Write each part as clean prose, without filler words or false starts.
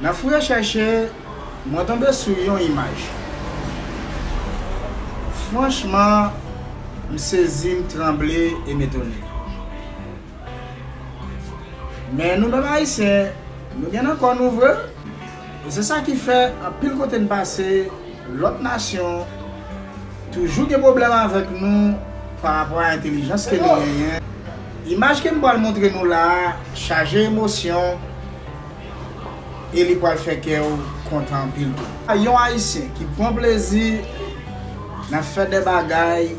N'a fouillé chercher, moi tombé sur une image. Franchement, me saisi, me trembler et m'étonner. Mais nous, même haïtiens, nous avons encore nouveau. Et c'est ça qui fait, à pile côté de passé, l'autre nation, toujours des problèmes avec nous par rapport à l'intelligence que nous avons. L'image que je vais montrer nous là, chargée d'émotion, et il va faire que vous content pile tout. Il y a un haïtien qui prend plaisir à faire des bagailles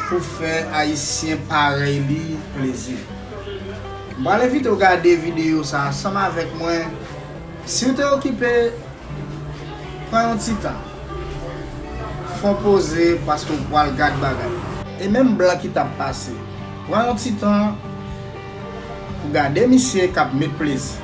pour faire haïtien pareil plaisir. Je vais inviter à regarder des vidéos ça ensemble avec moi. Si vous êtes occupé, prenez un petit temps. Faut poser parce que vous pouvez regarder des bagailles. Et même blanc qui t'a passé. Prenez un petit temps pour regarder monsieur qui a mis plaisir.